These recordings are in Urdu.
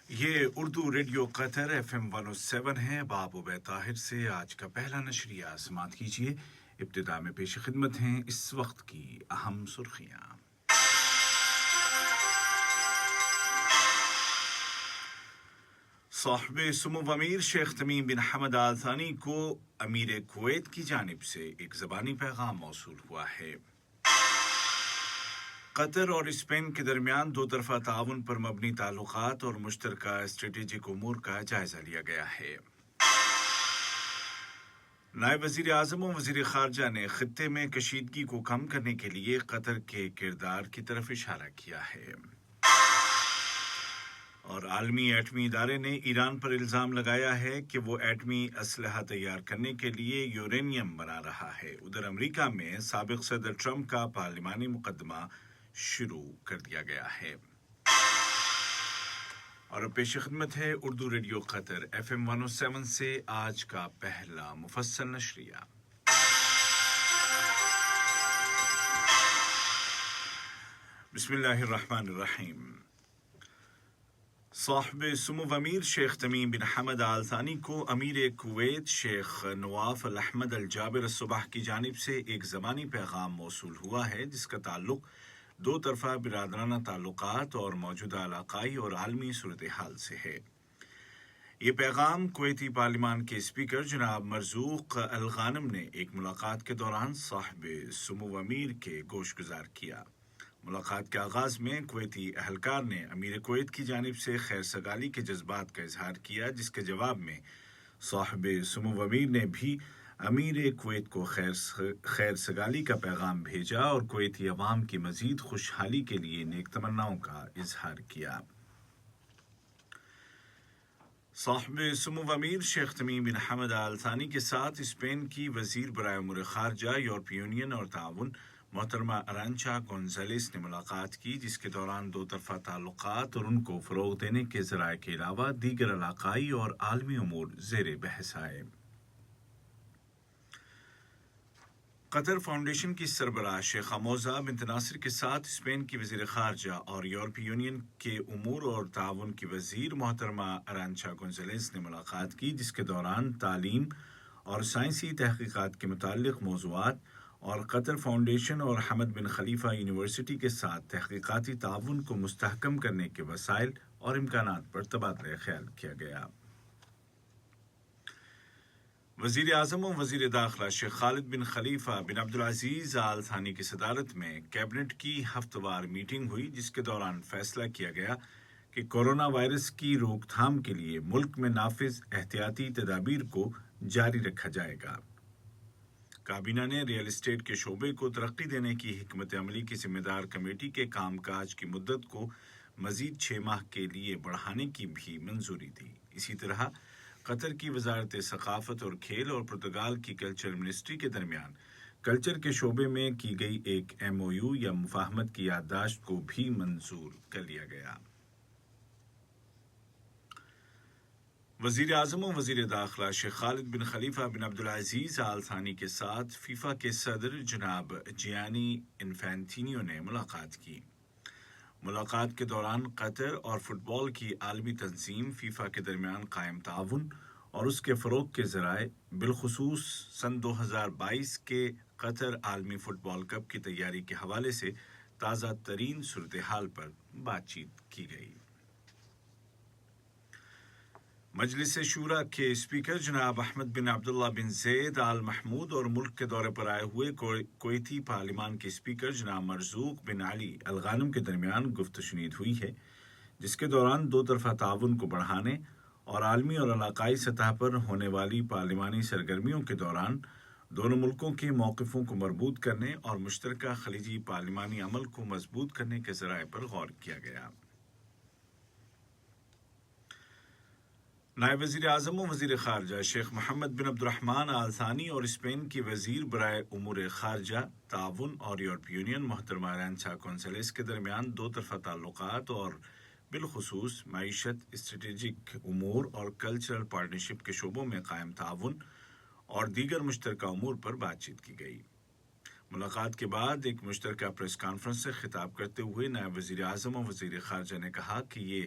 یہ اردو ریڈیو قطر FM 107 ہے. باب عبید طاہر سے آج کا پہلا نشریہ سماعت کیجیے. ابتدا میں پیش خدمت ہیں اس وقت کی اہم سرخیاں. صاحب سمو امیر شیخ تمیم بن حمد آل ثانی کو امیر کویت کی جانب سے ایک زبانی پیغام موصول ہوا ہے. قطر اور اسپین کے درمیان دو طرفہ تعاون پر مبنی تعلقات اور مشترکہ اسٹریٹجک امور کا جائزہ لیا گیا ہے. نائب وزیر اعظم و وزیر خارجہ نے خطے میں کشیدگی کو کم کرنے کے لیے قطر کے کردار کی طرف اشارہ کیا ہے. اور عالمی ایٹمی ادارے نے ایران پر الزام لگایا ہے کہ وہ ایٹمی اسلحہ تیار کرنے کے لیے یورینیم بنا رہا ہے. ادھر امریکہ میں سابق صدر ٹرمپ کا پارلیمانی مقدمہ شروع کر دیا گیا ہے. اور پیش خدمت ہے اردو ریڈیو قطر FM 107 سے آج کا پہلا مفصل نشریہ. بسم اللہ الرحمن الرحیم. صاحب سمو امیر شیخ تمیم بن حمد آل ثانی کو امیر کویت شیخ نواف الاحمد الجابر الصبح کی جانب سے ایک زبانی پیغام موصول ہوا ہے جس کا تعلق دو طرفہ برادرانہ تعلقات اور موجودہ علاقائی اور عالمی صورتحال سے ہے. یہ پیغام کویتی پارلیمان کے اسپیکر جناب مرزوق الغانم نے ایک ملاقات کے دوران صاحب سمو امیر کے گوش گزار کیا. ملاقات کے آغاز میں کویتی اہلکار نے امیر کویت کی جانب سے خیر سگالی کے جذبات کا اظہار کیا جس کے جواب میں صاحب سمو امیر نے بھی امیر کویت کو خیر سگالی کا پیغام بھیجا اور کویتی عوام کی مزید خوشحالی کے لیے نیک تمناؤں کا اظہار کیا. صاحب سمو امیر شیخ تمیم بن حمد آل ثانی کے ساتھ اسپین کی وزیر برائے امور خارجہ یورپی یونین اور تعاون محترمہ ارانچا گونزالیس نے ملاقات کی جس کے دوران دو طرفہ تعلقات اور ان کو فروغ دینے کے ذرائع کے علاوہ دیگر علاقائی اور عالمی امور زیر بحث آئے. قطر فاؤنڈیشن کی سربراہ شیخ موزہ بنت ناصر کے ساتھ اسپین کی وزیر خارجہ اور یورپی یونین کے امور اور تعاون کی وزیر محترمہ ارانچا گونزالیس نے ملاقات کی جس کے دوران تعلیم اور سائنسی تحقیقات کے متعلق موضوعات اور قطر فاؤنڈیشن اور حمد بن خلیفہ یونیورسٹی کے ساتھ تحقیقاتی تعاون کو مستحکم کرنے کے وسائل اور امکانات پر تبادلہ خیال کیا گیا. وزیر اعظم و وزیر داخلہ شیخ خالد بن خلیفہ بن عبدالعزیز آل ثانی کی صدارت میں کیبنٹ کی ہفتہ وار میٹنگ ہوئی جس کے دوران فیصلہ کیا گیا کہ کورونا وائرس کی روک تھام کے لیے ملک میں نافذ احتیاطی تدابیر کو جاری رکھا جائے گا. کابینہ نے ریئل اسٹیٹ کے شعبے کو ترقی دینے کی حکمت عملی کی ذمہ دار کمیٹی کے کام کاج کی مدت کو مزید 6 ماہ کے لیے بڑھانے کی بھی منظوری دی. اسی طرح قطر کی وزارت ثقافت اور کھیل اور پرتگال کی کلچر منسٹری کے درمیان کلچر کے شعبے میں کی گئی ایک MOU یا مفاہمت کی یادداشت کو بھی منظور کر لیا گیا. وزیر اعظم و وزیر داخلہ شیخ خالد بن خلیفہ بن عبدالعزیز آل ثانی کے ساتھ فیفا کے صدر جناب جیانی انفینٹینیو نے ملاقات کی. ملاقات کے دوران قطر اور فٹ بال کی عالمی تنظیم فیفا کے درمیان قائم تعاون اور اس کے فروغ کے ذرائع بالخصوص سن 2022 کے قطر عالمی فٹ بال کپ کی تیاری کے حوالے سے تازہ ترین صورتحال پر بات چیت کی گئی. مجلس شورا کے اسپیکر جناب احمد بن عبداللہ بن زید آل محمود اور ملک کے دورے پر آئے ہوئے کویتی پارلیمان کے اسپیکر جناب مرزوق بن علی الغانم کے درمیان گفت و شنید ہوئی ہے جس کے دوران دو طرفہ تعاون کو بڑھانے اور عالمی اور علاقائی سطح پر ہونے والی پارلیمانی سرگرمیوں کے دوران دونوں ملکوں کے موقفوں کو مربوط کرنے اور مشترکہ خلیجی پارلیمانی عمل کو مضبوط کرنے کے ذرائع پر غور کیا گیا. نائب وزیر اعظم و وزیر خارجہ شیخ محمد بن عبد الرحمن آل ثانی اور اسپین کی وزیر برائے امور خارجہ تعاون اور یورپی یونین محترمہ ارانچا گونزالیس کے درمیان دو طرفہ تعلقات اور بالخصوص معیشت، اسٹریٹجک امور اور کلچرل پارٹنرشپ کے شعبوں میں قائم تعاون اور دیگر مشترکہ امور پر بات چیت کی گئی. ملاقات کے بعد ایک مشترکہ پریس کانفرنس سے خطاب کرتے ہوئے نائب وزیر اعظم و وزیر خارجہ نے کہا کہ یہ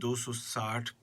260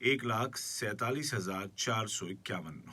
1,47,451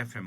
FM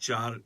4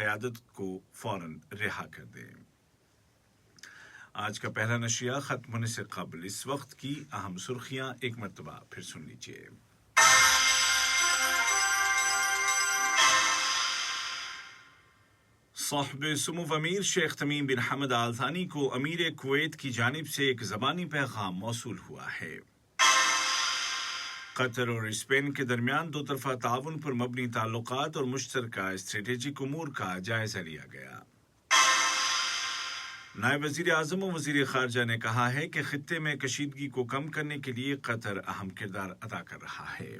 قیادت کو فوراً رہا کر دیں۔ آج کا پہلا نشریہ ختم ہونے سے قبل اس وقت کی اہم سرخیاں ایک مرتبہ پھر سن لیجیے۔ صاحب سمو امیر شیخ تمیم بن حمد آل ثانی کو امیر کویت کی جانب سے ایک زبانی پیغام موصول ہوا ہے۔ قطر اور اسپین کے درمیان دو طرفہ تعاون پر مبنی تعلقات اور مشترکہ اسٹریٹجک امور کا جائزہ لیا گیا۔ نائب وزیر اعظم و وزیر خارجہ نے کہا ہے کہ خطے میں کشیدگی کو کم کرنے کے لیے قطر اہم کردار ادا کر رہا ہے،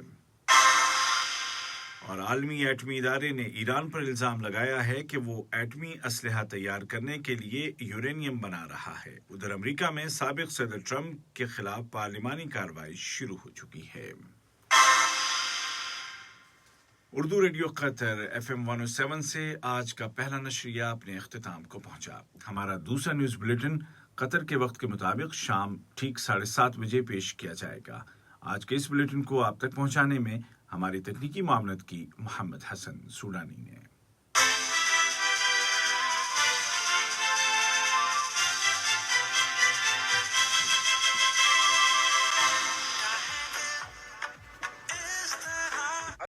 اور عالمی ایٹمی ادارے نے ایران پر الزام لگایا ہے کہ وہ ایٹمی اسلحہ تیار کرنے کے لیے یورینیم بنا رہا ہے۔ ادھر امریکہ میں سابق صدر ٹرمپ کے خلاف پارلیمانی کارروائی شروع ہو چکی ہے۔ اردو ریڈیو قطر FM 107 سے آج کا پہلا نشریہ اپنے اختتام کو پہنچا۔ ہمارا دوسرا نیوز بلیٹن قطر کے وقت کے مطابق شام ٹھیک 7:30 بجے پیش کیا جائے گا۔ آج کے اس بلیٹن کو آپ تک پہنچانے میں ہماری تکنیکی معاونت کی محمد حسن سوڈانی نے۔